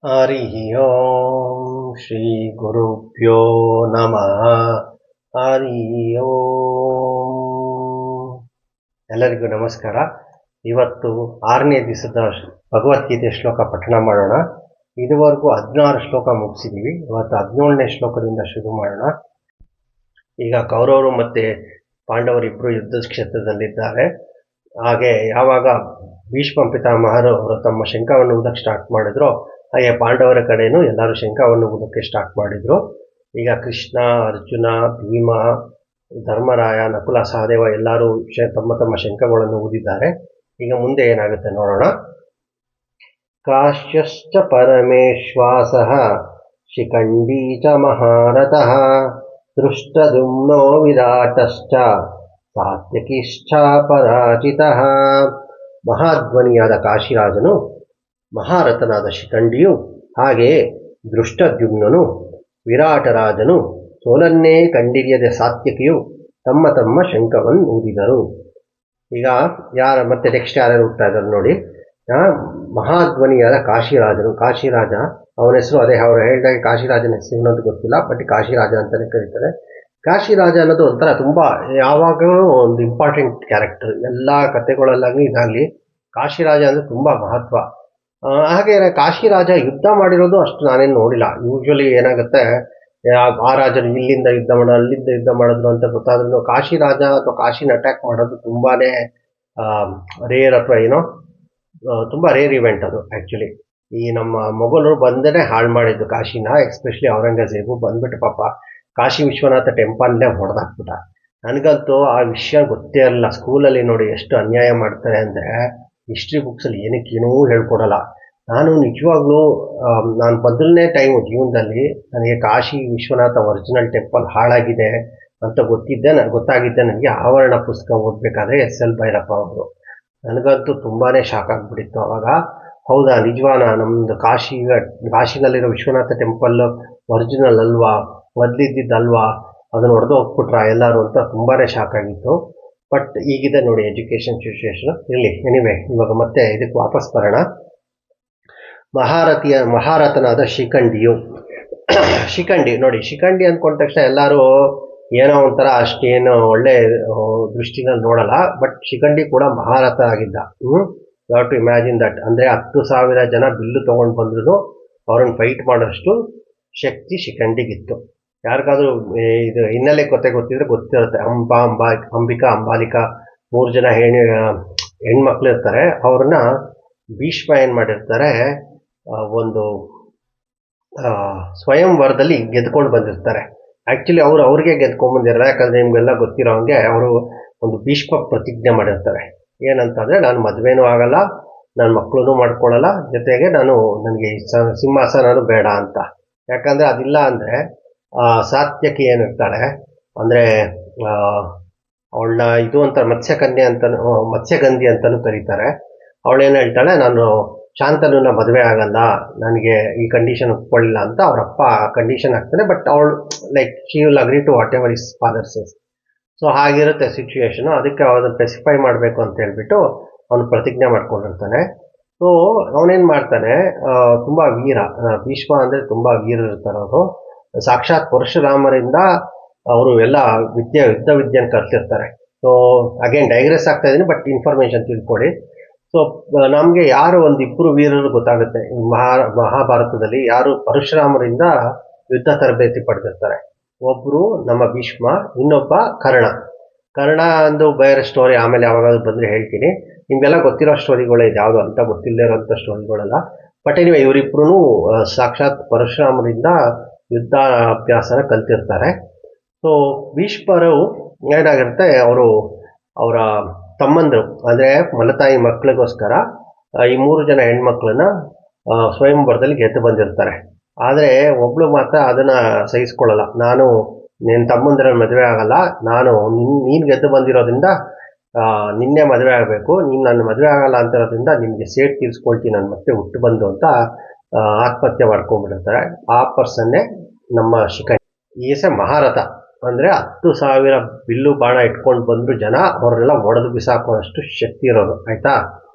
ಹರಿಃ ಓಂ ಶ್ರೀ ಗುರುಭ್ಯೋ ನಮಃ. ಹರಿಃ ಓಂ. ಎಲ್ಲರಿಗೂ ನಮಸ್ಕಾರ. ಇವತ್ತು 6ನೇ ದಿವಸದ ಭಗವದ್ಗೀತೆ ಶ್ಲೋಕ ಪಠಣ ಮಾಡೋಣ. ಇದುವರೆಗೂ 16 ಶ್ಲೋಕ ಮುಗಿಸಿದ್ದೀವಿ. ಇವತ್ತು 17ನೇ ಶ್ಲೋಕದಿಂದ ಶುರು ಮಾಡೋಣ. ಈಗ ಕೌರವರು ಮತ್ತು ಪಾಂಡವರಿಬ್ಬರು ಯುದ್ಧದ ಕ್ಷೇತ್ರದಲ್ಲಿದ್ದಾರೆ. ಹಾಗೆ ಯಾವಾಗ ಭೀಷ್ಮ ಪಿತಾಮಹರು ಅವರು ತಮ್ಮ ಶಂಖವನ್ನು ಊದಕ್ಕೆ ಸ್ಟಾರ್ಟ್ ಮಾಡಿದ್ರು, ಹಾಗೆ ಪಾಂಡವರ ಕಡೆಯೂ ಎಲ್ಲರೂ ಶಂಖವನ್ನು ಊದಕ್ಕೆ ಸ್ಟಾರ್ಟ್ ಮಾಡಿದರು. ಈಗ ಕೃಷ್ಣ, ಅರ್ಜುನ, ಭೀಮ, ಧರ್ಮರಾಯ, ನಕುಲ, ಸಹದೇವ ಎಲ್ಲರೂ ತಮ್ಮ ತಮ್ಮ ಶಂಖಗಳನ್ನು ಊದಿದ್ದಾರೆ. ಈಗ ಮುಂದೆ ಏನಾಗುತ್ತೆ ನೋಡೋಣ. ಕಾಶ್ಯಶ್ಚ ಪರಮೇಶ್ವಾಸಃ ಶಿಖಂಡೀ ಚ ಮಹಾರಥಃ ದೃಷ್ಟದ್ಯುಮ್ನೋ ವಿರಾಟಶ್ಚ ಸಾತ್ಯಕಿಶ್ಚ ಪರಾಜಿತಃ. ಮಹಾಧ್ವನಿಯಾದ ಕಾಶಿರಾಜನು, ಮಹಾರಥನಾದ ಶಿಖಂಡಿಯು, ಹಾಗೆಯೇ ದೃಷ್ಟದ್ಯುಮ್ನನು, ವಿರಾಟರಾಜನು, ಸೋಲನ್ನೇ ಕಂಡಿರಿಯದ ಸಾತ್ಯಕಿಯು ತಮ್ಮ ತಮ್ಮ ಶಂಖವನ್ನು ಊದಿದರು. ಈಗ ಮತ್ತೆ ನೆಕ್ಸ್ಟ್ ಯಾರ್ಯಾರು ಹೋಗ್ತಾ ಇದ್ದಾರೆ ನೋಡಿ. ಮಹಾಧ್ವನಿಯಾದ ಕಾಶಿರಾಜನು, ಕಾಶಿರಾಜ ಅವನ ಹೆಸರು, ಅದೇ ಅವರು ಹೇಳಿದಾಗ ಕಾಶಿರಾಜನ ಹೆಸರು ಅನ್ನೋದು ಗೊತ್ತಿಲ್ಲ, ಬಟ್ ಕಾಶಿರಾಜ ಅಂತಲೇ ಕರೀತಾರೆ. ಕಾಶಿರಾಜ ಅನ್ನೋದು ಒಂಥರ ತುಂಬ ಯಾವಾಗಲೂ ಒಂದು ಇಂಪಾರ್ಟೆಂಟ್ ಕ್ಯಾರೆಕ್ಟರ್. ಎಲ್ಲ ಕಥೆಗಳಲ್ಲಾಗಲಿ ಇದಾಗಲಿ ಕಾಶಿರಾಜ ಅಂದರೆ ತುಂಬ ಮಹತ್ವ. ಹಾಗೆ ಕಾಶಿರಾಜ ಯುದ್ಧ ಮಾಡಿರೋದು ಅಷ್ಟು ನಾನೇನು ನೋಡಿಲ್ಲ. ಯೂಶ್ವಲಿ ಏನಾಗುತ್ತೆ, ಆ ರಾಜರು ಇಲ್ಲಿಂದ ಯುದ್ಧ ಮಾಡೋದು, ಅಲ್ಲಿಂದ ಯುದ್ಧ ಮಾಡಿದ್ರು ಅಂತ ಗೊತ್ತಾದ್ರೂ ಕಾಶಿರಾಜ ಅಥವಾ ಕಾಶಿನ ಅಟ್ಯಾಕ್ ಮಾಡೋದು ತುಂಬಾ ರೇರ್, ಅಥವಾ ಏನೋ ತುಂಬ ರೇರ್ ಇವೆಂಟ್ ಅದು ಆ್ಯಕ್ಚುಲಿ. ಈ ನಮ್ಮ ಮೊಘಲರು ಬಂದೇ ಹಾಳು ಮಾಡಿದ್ದು ಕಾಶಿನ, ಎಸ್ಪೆಷಲಿ ಔರಂಗಜೇಬು ಬಂದ್ಬಿಟ್ಟು ಪಾಪ ಕಾಶಿ ವಿಶ್ವನಾಥ ಟೆಂಪಲ್ನೇ ಹೊಡೆದಾಕ್ಬಿಟ್ಟ. ನನಗಂತೂ ಆ ವಿಷಯ ಗೊತ್ತೇ ಇರಲಿಲ್ಲ. ಸ್ಕೂಲಲ್ಲಿ ನೋಡಿ ಎಷ್ಟು ಅನ್ಯಾಯ ಮಾಡ್ತಾರೆ ಅಂದರೆ, ಹಿಸ್ಟ್ರಿ ಬುಕ್ಸಲ್ಲಿ ಏನಕ್ಕೇನೂ ಹೇಳ್ಕೊಡಲ್ಲ. ನಾನು ನಿಜವಾಗ್ಲೂ ನಾನು ಮೊದಲನೇ ಟೈಮು ಜೀವನದಲ್ಲಿ ನನಗೆ ಕಾಶಿ ವಿಶ್ವನಾಥ ಒರಿಜಿನಲ್ ಟೆಂಪಲ್ ಹಾಳಾಗಿದೆ ಅಂತ ಗೊತ್ತಾಗಿದ್ದೆ ನನಗೆ ಆವರಣ ಪುಸ್ತಕ ಓದಬೇಕಾದ್ರೆ SL ಭೈರಪ್ಪ ಅವರು. ನನಗಂತೂ ತುಂಬಾ ಶಾಕ್ ಆಗಿಬಿಟ್ಟಿತ್ತು ಅವಾಗ. ಹೌದಾ, ನಿಜವಾನ ನಮ್ಮದು ಕಾಶಿನಲ್ಲಿರೋ ವಿಶ್ವನಾಥ ಟೆಂಪಲ್ ಒರಿಜಿನಲ್ ಅಲ್ವಾ, ಮೊದಲಿದ್ದಲ್ವಾ, ಅದನ್ನು ಹೊಡೆದು ಹೋಗ್ಬಿಟ್ರಾ ಎಲ್ಲರೂ ಅಂತ ತುಂಬಾ ಶಾಕ್ ಆಗಿತ್ತು. ಬಟ್ ಈಗಿದೆ ನೋಡಿ ಎಜುಕೇಷನ್ ಸಿಚುವೇಶನ್. ಇರಲಿ, ಎನಿವೆ ಇವಾಗ ಮತ್ತೆ ಇದಕ್ಕೆ ವಾಪಸ್ ಬರೋಣ. ಮಹಾರಥನಾದ ಶಿಖಂಡಿಯು, ಶಿಖಂಡಿ ನೋಡಿ, ಶಿಖಂಡಿ ಅಂದ್ಕೊಂಡ ತಕ್ಷಣ ಎಲ್ಲರೂ ಏನೋ ಒಂಥರ ಅಷ್ಟೇನು ಒಳ್ಳೆ ದೃಷ್ಟಿನಲ್ಲಿ ನೋಡಲ್ಲ. ಬಟ್ ಶಿಖಂಡಿ ಕೂಡ ಮಹಾರಥ ಆಗಿದ್ದ. You have to imagine that. ಅಂದರೆ 10,000 ಜನ ಬಿಲ್ಲು ತೊಗೊಂಡು ಬಂದ್ರು ಅವ್ರನ್ನ ಫೈಟ್ ಮಾಡೋಷ್ಟು ಶಕ್ತಿ ಶಿಖಂಡಿಗಿತ್ತು. ಯಾರಿಗಾದ್ರೂ ಇದು ಹಿನ್ನೆಲೆ ಗೊತ್ತಿದ್ರೆ ಗೊತ್ತಿರುತ್ತೆ. ಅಂಬಿಕಾ, ಅಂಬಾಲಿಕಾ 3 ಜನ ಹೆಣ್ಮಕ್ಳು ಇರ್ತಾರೆ. ಅವ್ರನ್ನ ಭೀಷ್ಮ ಏನು ಮಾಡಿರ್ತಾರೆ, ಒಂದು ಸ್ವಯಂವರದಲ್ಲಿ ಗೆದ್ಕೊಂಡು ಬಂದಿರ್ತಾರೆ. ಆ್ಯಕ್ಚುಲಿ ಅವ್ರಿಗೆ ಗೆದ್ಕೊಂಡ್ಬಂದಿರಲ್ಲ, ಯಾಕಂದರೆ ನಿಮಗೆಲ್ಲ ಗೊತ್ತಿರೋ ಹಂಗೆ ಅವರು ಒಂದು ಭೀಷ್ಮ ಪ್ರತಿಜ್ಞೆ ಮಾಡಿರ್ತಾರೆ. ಏನಂತಂದರೆ, ನಾನು ಮದುವೆನೂ ಆಗಲ್ಲ, ನನ್ನ ಮಕ್ಕಳನ್ನೂ ಮಾಡ್ಕೊಳ್ಳಲ್ಲ, ಜೊತೆಗೆ ನನಗೆ ಸಿಂಹಾಸನನೂ ಬೇಡ ಅಂತ. ಯಾಕಂದರೆ ಅದಿಲ್ಲ ಅಂದರೆ ಸಾತ್ಯಕಿ ಏನಿರ್ತಾಳೆ ಅಂದರೆ ಅವಳನ್ನ ಇದು ಅಂತ ಮತ್ಸ್ಯಗಂಧಿ ಅಂತಲೂ ಕರೀತಾರೆ. ಅವಳೇನು ಹೇಳ್ತಾಳೆ, ನಾನು ಶಾಂತನೂನ ಮದುವೆ ಆಗಲ್ಲ, ನನಗೆ ಈ ಕಂಡೀಷನ್ ಒಪ್ಕೊಳ್ಳಿಲ್ಲ ಅಂತ ಅವರಪ್ಪ ಕಂಡೀಷನ್ ಹಾಕ್ತಾನೆ. ಬಟ್ ಅವಳು she will agree to whatever his father says. So ಹಾಗಿರುತ್ತೆ ಸಿಚುವೇಶನು. ಅದಕ್ಕೆ ಅವನು ಸ್ಪೆಸಿಫೈ ಮಾಡಬೇಕು ಅಂತ ಹೇಳ್ಬಿಟ್ಟು ಅವನು ಪ್ರತಿಜ್ಞೆ ಮಾಡ್ಕೊಂಡಿರ್ತಾನೆ. ಸೊ ಅವನೇನು ಮಾಡ್ತಾನೆ, ತುಂಬ ವೀರ, ಭೀಷ್ಮ ಅಂದರೆ ತುಂಬ ವೀರರಿರ್ತಾರೆ ಅವರು. ಸಾಕ್ಷಾತ್ ಪರಶುರಾಮರಿಂದ ಅವರು ಎಲ್ಲ ಯುದ್ಧ ವಿದ್ಯೆಯನ್ನು ಕಲ್ತಿರ್ತಾರೆ. ಸೊ ಅಗೇನ್ ಡೈಗ್ರೆಸ್ ಆಗ್ತಾ ಇದ್ದೀನಿ, ಬಟ್ ಇನ್ಫಾರ್ಮೇಷನ್ ತಿಳ್ಕೊಡಿ. ಸೊ ನಮಗೆ ಯಾರು ಒಂದಿಬ್ಬರು ವೀರರು ಗೊತ್ತಾಗುತ್ತೆ ಮಹಾಭಾರತದಲ್ಲಿ, ಯಾರು ಪರಶುರಾಮರಿಂದ ಯುದ್ಧ ತರಬೇತಿ ಪಡೆದಿರ್ತಾರೆ. ಒಬ್ಬರು ನಮ್ಮ ಭೀಷ್ಮ, ಇನ್ನೊಬ್ಬ ಕರ್ಣ ಅಂದು ಬೇರೆ ಸ್ಟೋರಿ, ಆಮೇಲೆ ಯಾವಾಗಾದ್ರೂ ಬಂದರೆ ಹೇಳ್ತೀನಿ. ನಿಮಗೆಲ್ಲ ಗೊತ್ತಿರೋ ಸ್ಟೋರಿಗಳೇ, ಇದು ಯಾವುದು ಅಂತ ಗೊತ್ತಿಲ್ಲದೆ ಇರೋಂಥ ಸ್ಟೋರಿಗಳೆಲ್ಲ. ಬಟ್ ಎನಿವೆ ಇವರಿಬ್ಬರೂ ಸಾಕ್ಷಾತ್ ಪರಶುರಾಮರಿಂದ ಯುದ್ಧಾಭ್ಯಾಸನ ಕಲ್ತಿರ್ತಾರೆ. ಸೊ ಭೀಷ್ಮರು ಏನಾಗಿರುತ್ತೆ, ಅವರ ತಮ್ಮಂದರು ಅಂದರೆ ಮಲತಾಯಿ ಮಕ್ಕಳಿಗೋಸ್ಕರ ಈ 3 ಜನ ಹೆಣ್ಮಕ್ಳನ್ನ ಸ್ವಯಂವರದಲ್ಲಿ ಗೆದ್ದು ಬಂದಿರ್ತಾರೆ. ಆದರೆ ಒಬ್ಬಳು ಮಾತ್ರ ಅದನ್ನು ಸಹಿಸ್ಕೊಳ್ಳಲ್ಲ. ನಾನು ನಿನ್ನ ತಮ್ಮಂದಿರಲ್ಲಿ ಮದುವೆ ಆಗಲ್ಲ, ನೀನು ಗೆದ್ದು ಬಂದಿರೋದ್ರಿಂದ ನಿನ್ನೆ ಮದುವೆ ಆಗಬೇಕು, ನೀನು ನನ್ನ ಮದುವೆ ಆಗಲ್ಲ ಅಂತಿರೋದ್ರಿಂದ ನಿಮಗೆ ಸೇಟ್ ತೀರಿಸ್ಕೊಳ್ತೀನಿ ನಾನು ಮತ್ತೆ ಹುಟ್ಟು ಬಂದು ಅಂತ ಆತ್ಮಹತ್ಯೆ ಮಾಡ್ಕೊಂಡ್ಬಿಟ್ಟಿರ್ತಾರೆ. ಆ ಪರ್ಸನ್ನೇ ನಮ್ಮ ಶಿಖಂಡಿ. ಈಸ ಮಹಾರಥ ಅಂದರೆ 10,000 ಬಿಲ್ಲು ಬಾಣ ಇಟ್ಕೊಂಡು ಬಂದರು ಜನ, ಅವರೆಲ್ಲ ಒಡೆದು ಬಿಸಾಕೋಷ್ಟು ಶಕ್ತಿ ಇರೋದು. ಆಯಿತಾ?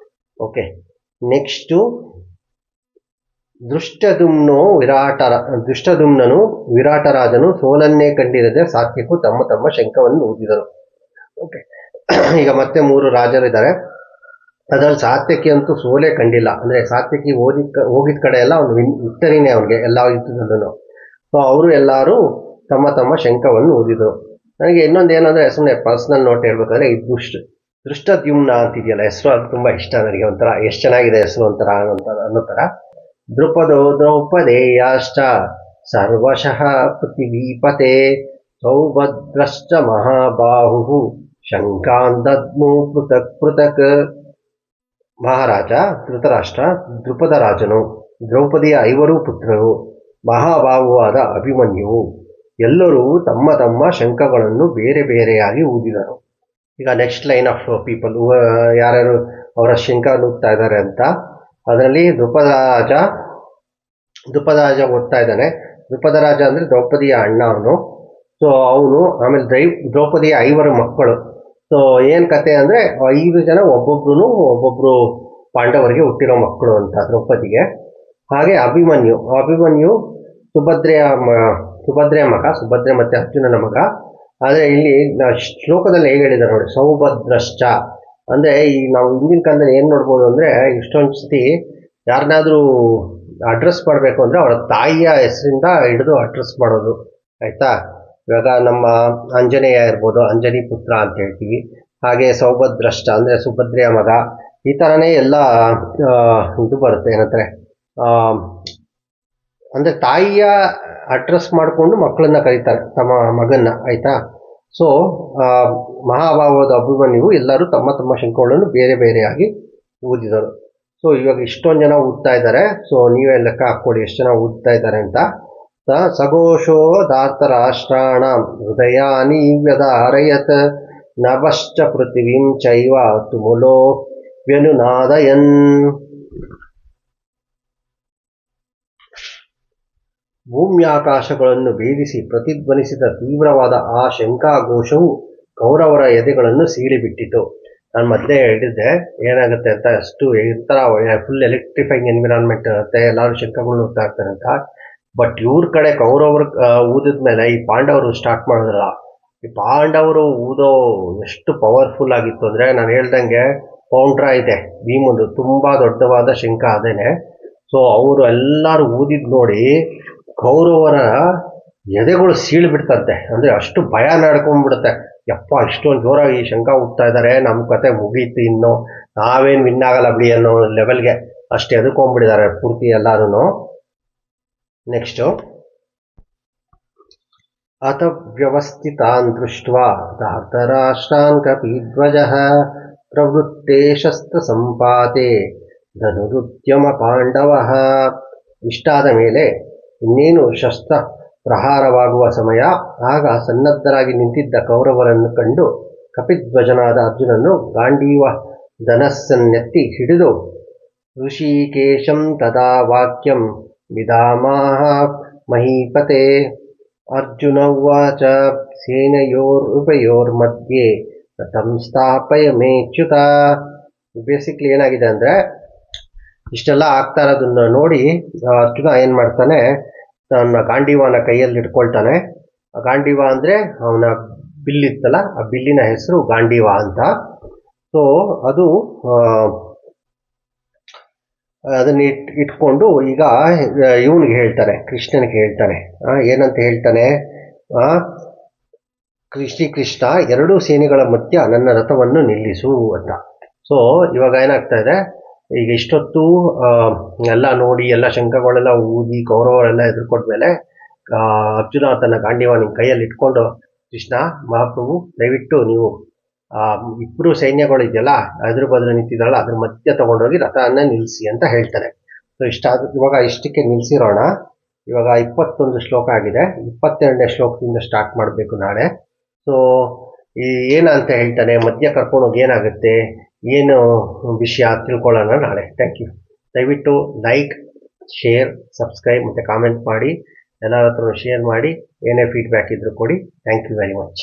ಓಕೆ, ನೆಕ್ಸ್ಟು ದುಷ್ಟದುಮ್ನನು ವಿರಾಟರಾಜನು ಸೋಲನ್ನೇ ಕಂಡಿರದೆ ಸಾತ್ಯಕ್ಕೂ ತಮ್ಮ ತಮ್ಮ ಶಂಖವನ್ನು ಊದಿದರು. ಓಕೆ, ಈಗ ಮತ್ತೆ 3 ರಾಜರಿದ್ದಾರೆ. ಅದ್ರಲ್ಲಿ ಸಾತ್ಯಕಿ ಅಂತೂ ಸೋಲೇ ಕಂಡಿಲ್ಲ. ಅಂದ್ರೆ ಸಾತ್ಯಕಿ ಹೋಗಿದ ಕಡೆ ಎಲ್ಲ ಅವ್ನು ವಿಕ್ಟರಿನೇ ಅವ್ನಿಗೆ ಎಲ್ಲ ಯುದ್ಧದಲ್ಲೂ. ಸೊ ಅವರು ಎಲ್ಲರೂ ತಮ್ಮ ತಮ್ಮ ಶಂಖವನ್ನು ಊದಿದರು. ನನಗೆ ಇನ್ನೊಂದು ಏನಂದ್ರೆ, ಸುಮ್ಮನೆ ಪರ್ಸನಲ್ ನೋಟ್ ಹೇಳ್ಬೇಕಾದ್ರೆ, ಈ ದೃಷ್ಟದ್ಯುಮ್ನ ಅಂತಿದೆಯಲ್ಲ ಹೆಸರು, ಅದು ತುಂಬಾ ಇಷ್ಟ ನನಗೆ. ಒಂಥರ ಎಷ್ಟು ಚೆನ್ನಾಗಿದೆ ಹೆಸರು ಒಂಥರ ಅನ್ನೋ ತರ. ದ್ರೌಪದೇಯಾಶ್ಚ ಸರ್ವಶಃ ಪೃಥಿವೀಪತೆ ಸೌಭದ್ರಶ್ಚ ಮಹಾಬಾಹು ಶಂಖಾನ್ ದದ್ಮು ಪೃಥಕ್ ಪೃಥಕ್. ಮಹಾರಾಜ ಧೃತರಾಷ್ಟ್ರ, ದ್ರುಪದ ರಾಜನು, ದ್ರೌಪದಿಯ 5 ಪುತ್ರರು, ಮಹಾಬಾಹುವಾದ ಅಭಿಮನ್ಯುವು ಎಲ್ಲರೂ ತಮ್ಮ ತಮ್ಮ ಶಂಖಗಳನ್ನು ಬೇರೆ ಬೇರೆಯಾಗಿ ಊದಿದರು. ಈಗ ನೆಕ್ಸ್ಟ್ ಲೈನ್ ಆಫ್ ಪೀಪಲ್ ಯಾರ್ಯಾರು ಅವರ ಶಂಖ ಊದ್ತಾ ಇದ್ದಾರೆ ಅಂತ. ಅದರಲ್ಲಿ ದ್ರುಪದ ರಾಜ ಓದ್ತಾ ಇದ್ದಾನೆ. ದ್ರುಪದ ರಾಜ ಅಂದ್ರೆ ದ್ರೌಪದಿಯ ಅಣ್ಣ ಅವನು. ಸೊ ಅವನು, ಆಮೇಲೆ ದ್ರೌಪದಿಯ 5 ಮಕ್ಕಳು. ಸೊ ಏನ್ ಕತೆ ಅಂದ್ರೆ, 5 ಜನ ಒಬ್ಬೊಬ್ರು ಪಾಂಡವರಿಗೆ ಹುಟ್ಟಿರೋ ಮಕ್ಕಳು ಅಂತ ದ್ರೌಪದಿಗೆ. ಹಾಗೆ ಅಭಿಮನ್ಯು ಸುಭದ್ರೆಯ ಮಗ, ಸುಭದ್ರೆ ಮತ್ತೆ ಅರ್ಜುನನ ಮಗ. ಆದ್ರೆ ಇಲ್ಲಿ ಶ್ಲೋಕದಲ್ಲಿ ಹೇಗೆ ಹೇಳಿದ್ದಾರೆ ನೋಡಿ, ಸೌಭದ್ರಶ್ಚ ಅಂದ್ರೆ ಈ ನಾವು ಹಿಂದಿನ ಕಾಲದಲ್ಲಿ ಏನ್ ನೋಡ್ಬೋದು ಅಂದ್ರೆ, ಇಷ್ಟೊಂದು ಸತಿ ಯಾರನ್ನಾದ್ರೂ ಅಡ್ರೆಸ್ ಮಾಡಬೇಕು ಅಂದ್ರೆ ಅವರ ತಾಯಿಯ ಹೆಸರಿಂದ ಹಿಡಿದು ಅಡ್ರೆಸ್ ಮಾಡೋದು, ಆಯ್ತಾ. ಇವಾಗ ನಮ್ಮ ಆಂಜನೇಯ ಇರ್ಬೋದು, ಅಂಜನಿ ಪುತ್ರ ಅಂತ ಹೇಳ್ತೀವಿ. ಹಾಗೆ ಸೌಭದ್ರಶ್ಚ ಅಂದ್ರೆ ಸುಭದ್ರೆಯ ಮಗ. ಈ ತರನೇ ಎಲ್ಲ ಇದು ಬರುತ್ತೆ, ಏನಂತಾರೆ, ಅಂದ್ರೆ ತಾಯಿಯ ಅಡ್ರೆಸ್ ಮಾಡಿಕೊಂಡು ಮಕ್ಕಳನ್ನ ಕರೀತಾರೆ, ತಮ್ಮ ಮಗನ್ನ, ಆಯ್ತಾ. ಸೊ ಮಹಾಭಾವದ ಅಭಿಮನ್ಯು ಎಲ್ಲರೂ ತಮ್ಮ ತಮ್ಮ ಶಂಖಗಳನ್ನು ಬೇರೆ ಬೇರೆಯಾಗಿ ಊದಿದರು. ಸೊ ಇವಾಗ ಇಷ್ಟೊಂದು ಜನ ಊದ್ತಾ ಇದ್ದಾರೆ. ಸೊ ನೀವೇ ಲೆಕ್ಕ ಹಾಕ್ಕೊಳ್ಳಿ ಎಷ್ಟು ಜನ ಊದ್ತಾ ಇದ್ದಾರೆ ಅಂತ. ಸಘೋಷೋ ಧಾರ್ತರಾಷ್ಟ್ರಾಣ ಹೃದಯಾನಿ ವ್ಯಧಾರಯತ್ ನಭಶ್ಚ ಪೃಥಿವೀಂ ಚೈವ ತುಮುಲೋ ವ್ಯನುನಾದಯನ್. ಭೂಮ್ಯಾಕಾಶಗಳನ್ನು ಭೇದಿಸಿ ಪ್ರತಿಧ್ವನಿಸಿದ ತೀವ್ರವಾದ ಆ ಶಂಖಾಘೋಷವು ಕೌರವರ ಎದೆಗಳನ್ನು ಸೀಳಿಬಿಟ್ಟಿತು. ನಾನು ಮೊದಲೇ ಹೇಳಿದ್ದೆ ಏನಾಗುತ್ತೆ ಅಂತ, ಅಷ್ಟು ಒಂಥರ ಫುಲ್ ಎಲೆಕ್ಟ್ರಿಫೈಂಗ್ ಎನ್ವಿರಾನ್ಮೆಂಟ್ ಇರುತ್ತೆ, ಎಲ್ಲರೂ ಶಂಖಗಳು ಊದ್ತಾ ಇರ್ತಾರೆ ಅಂತ. ಬಟ್ ಇವ್ರ ಕಡೆ ಕೌರವರು ಊದಿದ್ಮೇಲೆ ಈ ಪಾಂಡವರು ಸ್ಟಾರ್ಟ್ ಮಾಡಿದ್ರಲ್ಲ, ಈ ಪಾಂಡವರು ಊದೋ ಎಷ್ಟು ಪವರ್ಫುಲ್ ಆಗಿತ್ತು ಅಂದ್ರೆ, ನಾನು ಹೇಳ್ದಂಗೆ ಪೌಂಡ್ರ ಇದೆ ಭೀಮಂದು, ತುಂಬಾ ದೊಡ್ಡವಾದ ಶಂಖ ಅದೇನೆ. ಸೊ ಅವರು ಎಲ್ಲರೂ ಊದಿದ್ ನೋಡಿ ಕೌರವರ ಎದೆಗಳು ಸೀಳು ಬಿಡ್ತಂತೆ. ಅಂದ್ರೆ ಅಷ್ಟು ಭಯ ನಡ್ಕೊಂಡ್ಬಿಡುತ್ತೆ. ಯಪ್ಪ, ಇಷ್ಟೊಂದು ಜೋರಾಗಿ ಶಂಖ ಊದ್ತಾ ಇದ್ದಾರೆ, ನಮ್ ಕತೆ ಮುಗೀತು, ಇನ್ನು ನಾವೇನ್ ವಿನ್ ಆಗಲ್ಲ ಬಿಡಿ ಅನ್ನೋ ಲೆವೆಲ್ಗೆ ಅಷ್ಟು ಎದ್ಕೊಂಡ್ಬಿಟ್ಟಿದ್ದಾರೆ ಪೂರ್ತಿ ಎಲ್ಲಾರು. ನೆಕ್ಸ್ಟ್, ಅತ ವ್ಯವಸ್ಥಿತಾನ್ ದೃಷ್ಟ್ವಾ ಧಾರ್ತರಾಷ್ಟ್ರಾನ್ ಕಪಿಧ್ವಜಃ ಪ್ರವೃತ್ತೆ ಶಸ್ತ್ರ ಸಂಪಾತೆ ಧನುರುದ್ಯಮ ಪಾಂಡವಃ. ಇಷ್ಟಾದ ಮೇಲೆ ಇನ್ನೇನು ಶಸ್ತ್ರ ಪ್ರಹಾರವಾಗುವ ಸಮಯ. ಆಗ ಸನ್ನದ್ಧರಾಗಿ ನಿಂತಿದ್ದ ಕೌರವರನ್ನು ಕಂಡು ಕಪಿಧ್ವಜನಾದ ಅರ್ಜುನನು ಗಾಂಡೀವ ಧನಸ್ಸನ್ನೆತ್ತಿ ಹಿಡಿದು ಋಷಿಕೇಶಂ ತದಾ ವಾಕ್ಯಂ ವಿಧಾಮಾಹ ಮಹೀಪತೆ. ಅರ್ಜುನ ಉವಾಚ ಸೇನೆಯೋರುಭಯೋರ್ಮಧ್ಯೆ ರಥಂ ಸ್ಥಾಪಯ ಮೇಚ್ಯುತ. ಬೇಸಿಕ್ಲಿ ಏನಾಗಿದೆ ಅಂದ್ರೆ, ಇಷ್ಟೆಲ್ಲ ಆಗ್ತಾ ಇರೋದನ್ನ ನೋಡಿ ಅರ್ಜುನ ಏನ್ ಮಾಡ್ತಾನೆ, ತನ್ನ ಗಾಂಡೀವನ ಕೈಯಲ್ಲಿ ಇಟ್ಕೊಳ್ತಾನೆ. ಗಾಂಡೀವ ಅಂದ್ರೆ ಅವನ ಬಿಲ್ಲಿತ್ತಲ್ಲ, ಆ ಬಿಲ್ಲಿನ ಹೆಸರು ಗಾಂಡೀವ ಅಂತ. ಸೊ ಅದು ಅದನ್ನ ಇಟ್ಕೊಂಡು ಈಗ ಇವನಿಗೆ ಹೇಳ್ತಾನೆ, ಕೃಷ್ಣನಿಗೆ ಹೇಳ್ತಾನೆ. ಏನಂತ ಹೇಳ್ತಾನೆ, ಕೃಷ್ಣ 2 ಸೇನೆಗಳ ಮಧ್ಯ ನನ್ನ ರಥವನ್ನು ನಿಲ್ಲಿಸು ಅಂತ. ಸೊ ಇವಾಗ ಏನಾಗ್ತಾ ಇದೆ, ಈಗ ಇಷ್ಟೊತ್ತು ಎಲ್ಲ ನೋಡಿ ಎಲ್ಲ ಶಂಖಗಳೆಲ್ಲ ಊದಿ ಕೌರವರೆಲ್ಲ ಎದುರ್ಕೊಂಡ್ಮೇಲೆ ಅರ್ಜುನ ತನ್ನ ಗಾಂಡೀವ ನಿಮ್ ಕೈಯಲ್ಲಿ ಇಟ್ಕೊಂಡು, ಕೃಷ್ಣ ಮಹಾಪ್ರಭು ದಯವಿಟ್ಟು ನೀವು 2 ಸೈನ್ಯಗಳು ಇದೆಯಲ್ಲ ಅದ್ರ ಬದ್ರ ನಿಂತಿದ್ರಲ್ಲ ಅದ್ರ ಮಧ್ಯ ತಗೊಂಡೋಗಿ ರಥವನ್ನ ನಿಲ್ಲಿಸಿ ಅಂತ ಹೇಳ್ತಾನೆ. ಸೊ ಇವಾಗ ಇಷ್ಟಕ್ಕೆ ನಿಲ್ಸಿರೋಣ. ಇವಾಗ 21 ಶ್ಲೋಕ ಆಗಿದೆ, 22ನೇ ಶ್ಲೋಕದಿಂದ ಸ್ಟಾರ್ಟ್ ಮಾಡಬೇಕು ನಾಳೆ. ಸೊ ಏನಂತ ಹೇಳ್ತಾನೆ, ಮಧ್ಯ ಕರ್ಕೊಂಡೋಗಿ ಏನಾಗುತ್ತೆ, ಏನು ವಿಷಯ ತಿಳ್ಕೊಳ್ಳೋಣ ನಾಳೆ. Thank you. ದಯವಿಟ್ಟು ಲೈಕ್, ಶೇರ್, ಸಬ್ಸ್ಕ್ರೈಬ್ ಮತ್ತು ಕಾಮೆಂಟ್ ಮಾಡಿ, ಎಲ್ಲರ ಹತ್ರ ಶೇರ್ ಮಾಡಿ. ಏನೇ ಫೀಡ್ಬ್ಯಾಕ್ ಇದ್ರೂ ಕೊಡಿ. Thank you very much.